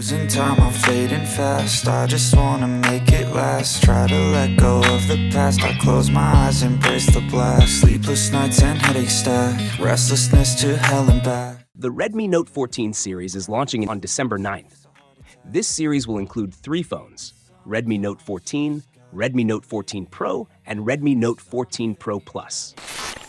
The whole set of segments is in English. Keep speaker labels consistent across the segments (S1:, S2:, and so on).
S1: Losing time, I'm fading fast. I just wanna make it last. Try to let go of the past. I close my eyes, embrace the blast. Sleepless nights and headaches stack. Restlessness to hell and back.
S2: The Redmi Note 14 series is launching on December 9th. This series will include 3 phones: Redmi Note 14, Redmi Note 14 Pro, and Redmi Note 14 Pro Plus.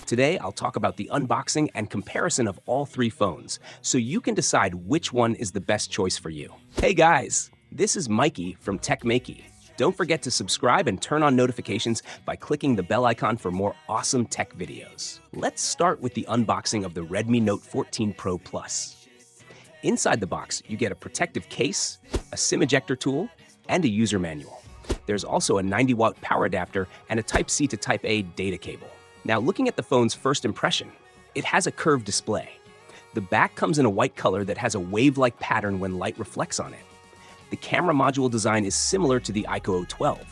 S2: Today, I'll talk about the unboxing and comparison of all 3 phones, so you can decide which one is the best choice for you. Hey guys, this is Maiky from Maiky. Don't forget to subscribe and turn on notifications by clicking the bell icon for more awesome tech videos. Let's start with the unboxing of the Redmi Note 14 Pro Plus. Inside the box, you get a protective case, a SIM ejector tool, and a user manual. There's also a 90-watt power adapter and a Type-C to Type-A data cable. Now, looking at the phone's first impression, it has a curved display. The back comes in a white color that has a wave-like pattern when light reflects on it. The camera module design is similar to the iQOO 12.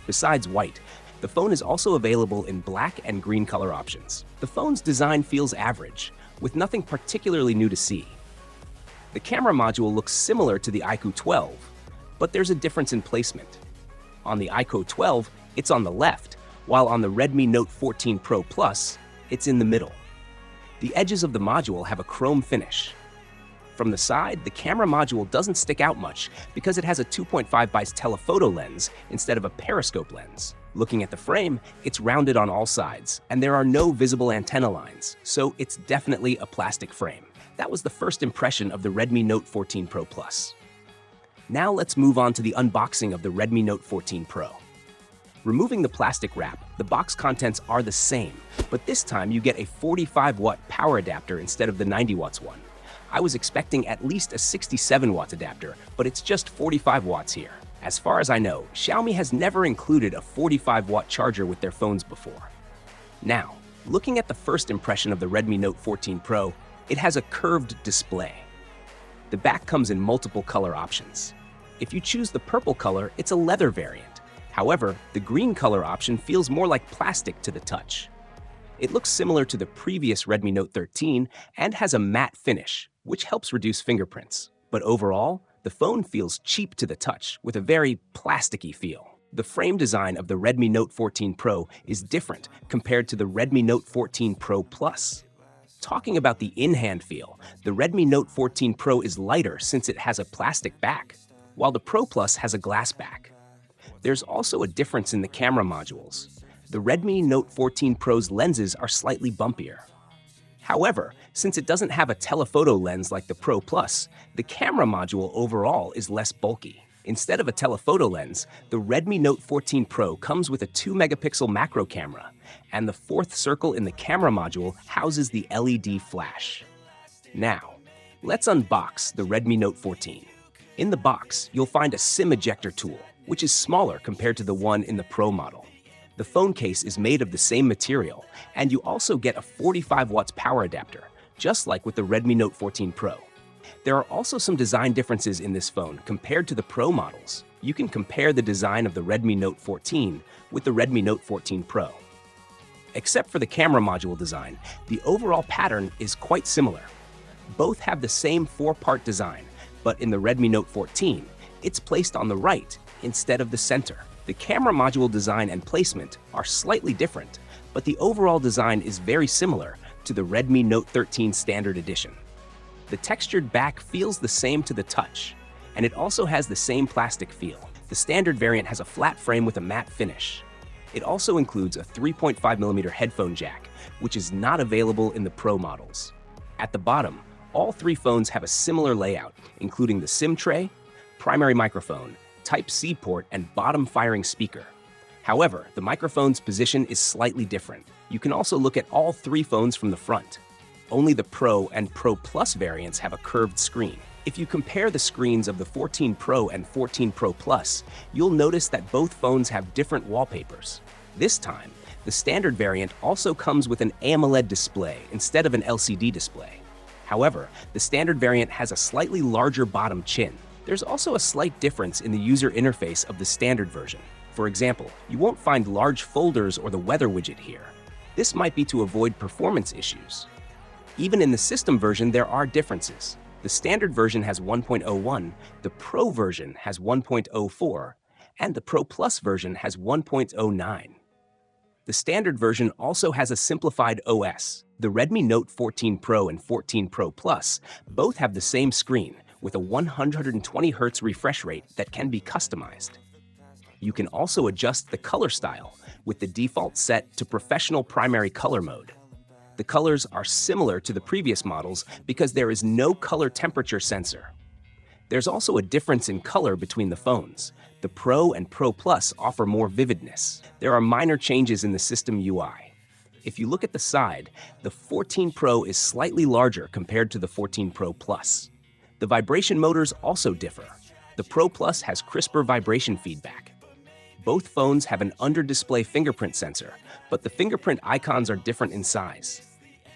S2: Besides white, the phone is also available in black and green color options. The phone's design feels average, with nothing particularly new to see. The camera module looks similar to the iQOO 12, but there's a difference in placement. On the iQOO 12, it's on the left, while on the Redmi Note 14 Pro Plus, it's in the middle. The edges of the module have a chrome finish. From the side, the camera module doesn't stick out much because it has a 2.5x telephoto lens instead of a periscope lens. Looking at the frame, it's rounded on all sides, and there are no visible antenna lines, so it's definitely a plastic frame. That was the first impression of the Redmi Note 14 Pro Plus. Now let's move on to the unboxing of the Redmi Note 14 Pro. Removing the plastic wrap, the box contents are the same, but this time you get a 45-watt power adapter instead of the 90 watts one. I was expecting at least a 67-watt adapter, but it's just 45 watts here. As far as I know, Xiaomi has never included a 45-watt charger with their phones before. Now, looking at the first impression of the Redmi Note 14 Pro, it has a curved display. The back comes in multiple color options. If you choose the purple color, it's a leather variant. However, the green color option feels more like plastic to the touch. It looks similar to the previous Redmi Note 13 and has a matte finish, which helps reduce fingerprints. But overall, the phone feels cheap to the touch with a very plasticky feel. The frame design of the Redmi Note 14 Pro is different compared to the Redmi Note 14 Pro Plus. Talking about the in-hand feel, the Redmi Note 14 Pro is lighter since it has a plastic back, while the Pro Plus has a glass back. There's also a difference in the camera modules. The Redmi Note 14 Pro's lenses are slightly bumpier. However, since it doesn't have a telephoto lens like the Pro Plus, the camera module overall is less bulky. Instead of a telephoto lens, the Redmi Note 14 Pro comes with a 2-megapixel macro camera, and the 4th circle in the camera module houses the LED flash. Now, let's unbox the Redmi Note 14. In the box, you'll find a SIM ejector tool, which is smaller compared to the one in the Pro model. The phone case is made of the same material, and you also get a 45 watts power adapter, just like with the Redmi Note 14 Pro. There are also some design differences in this phone compared to the Pro models. You can compare the design of the Redmi Note 14 with the Redmi Note 14 Pro. Except for the camera module design, the overall pattern is quite similar. Both have the same 4-part design, but in the Redmi Note 14, it's placed on the right instead of the center. The camera module design and placement are slightly different, but the overall design is very similar to the Redmi Note 13 Standard Edition. The textured back feels the same to the touch, and it also has the same plastic feel. The standard variant has a flat frame with a matte finish. It also includes a 3.5mm headphone jack, which is not available in the Pro models. At the bottom, all 3 phones have a similar layout, including the SIM tray, primary microphone, Type-C port, and bottom firing speaker. However, the microphone's position is slightly different. You can also look at all 3 phones from the front. Only the Pro and Pro Plus variants have a curved screen. If you compare the screens of the 14 Pro and 14 Pro Plus, you'll notice that both phones have different wallpapers. This time, the standard variant also comes with an AMOLED display instead of an LCD display. However, the standard variant has a slightly larger bottom chin. There's also a slight difference in the user interface of the standard version. For example, you won't find large folders or the weather widget here. This might be to avoid performance issues. Even in the system version, there are differences. The standard version has 1.01, the Pro version has 1.04, and the Pro Plus version has 1.09. The standard version also has a simplified OS. The Redmi Note 14 Pro and 14 Pro Plus both have the same screen with a 120Hz refresh rate that can be customized. You can also adjust the color style with the default set to professional primary color mode. The colors are similar to the previous models because there is no color temperature sensor. There's also a difference in color between the phones. The Pro and Pro Plus offer more vividness. There are minor changes in the system UI. If you look at the side, the 14 Pro is slightly larger compared to the 14 Pro Plus. The vibration motors also differ. The Pro Plus has crisper vibration feedback. Both phones have an under-display fingerprint sensor, but the fingerprint icons are different in size.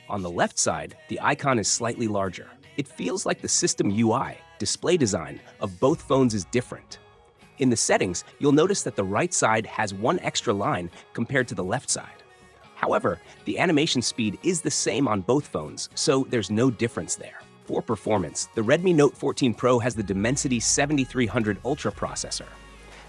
S2: On the left side, the icon is slightly larger. It feels like the system UI, display design, of both phones is different. In the settings, you'll notice that the right side has one extra line compared to the left side. However, the animation speed is the same on both phones, so there's no difference there. For performance, the Redmi Note 14 Pro has the Dimensity 7300 Ultra processor.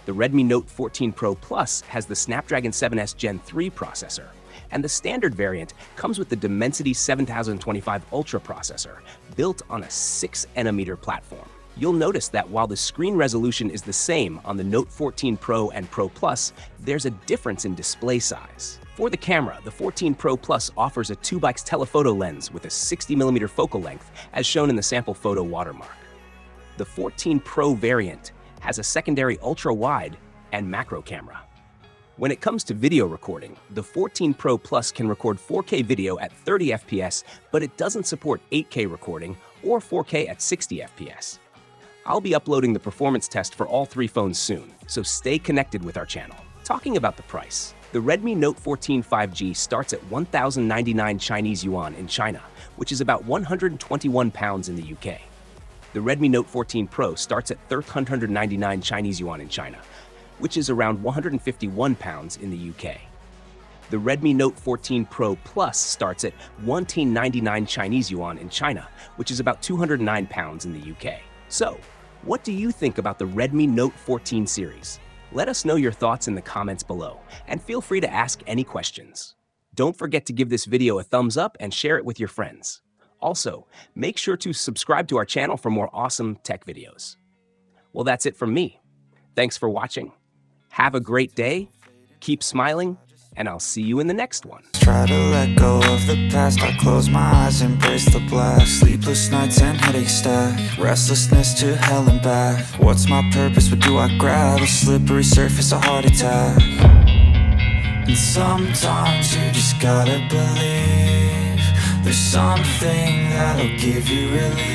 S2: The Redmi Note 14 Pro Plus has the Snapdragon 7S Gen 3 processor, and the standard variant comes with the Dimensity 7025 Ultra processor, built on a 6nm platform. You'll notice that while the screen resolution is the same on the Note 14 Pro and Pro Plus, there's a difference in display size. For the camera, the 14 Pro Plus offers a 2x telephoto lens with a 60mm focal length, as shown in the sample photo watermark. The 14 Pro variant has a secondary ultra-wide and macro camera. When it comes to video recording, the 14 Pro Plus can record 4K video at 30 FPS, but it doesn't support 8K recording or 4K at 60 FPS. I'll be uploading the performance test for all three phones soon, so stay connected with our channel. Talking about the price, the Redmi Note 14 5G starts at 1,099 Chinese yuan in China, which is about £121 in the UK. The Redmi Note 14 Pro starts at 399 Chinese yuan in China, which is around £151 in the UK. The Redmi Note 14 Pro Plus starts at 1,999 Chinese yuan in China, which is about £209 in the UK. So, what do you think about the Redmi Note 14 series? Let us know your thoughts in the comments below, and feel free to ask any questions. Don't forget to give this video a thumbs up and share it with your friends. Also, make sure to subscribe to our channel for more awesome tech videos. Well, that's it from me. Thanks for watching. Have a great day, keep smiling, and I'll see you in the next one.
S1: Try to let go of the past, I close my eyes, embrace the blast. Sleepless nights and headache stack, restlessness to hell and back. What's my purpose, what do I grab? A slippery surface, a heart attack. And sometimes you just gotta believe there's something that'll give you relief.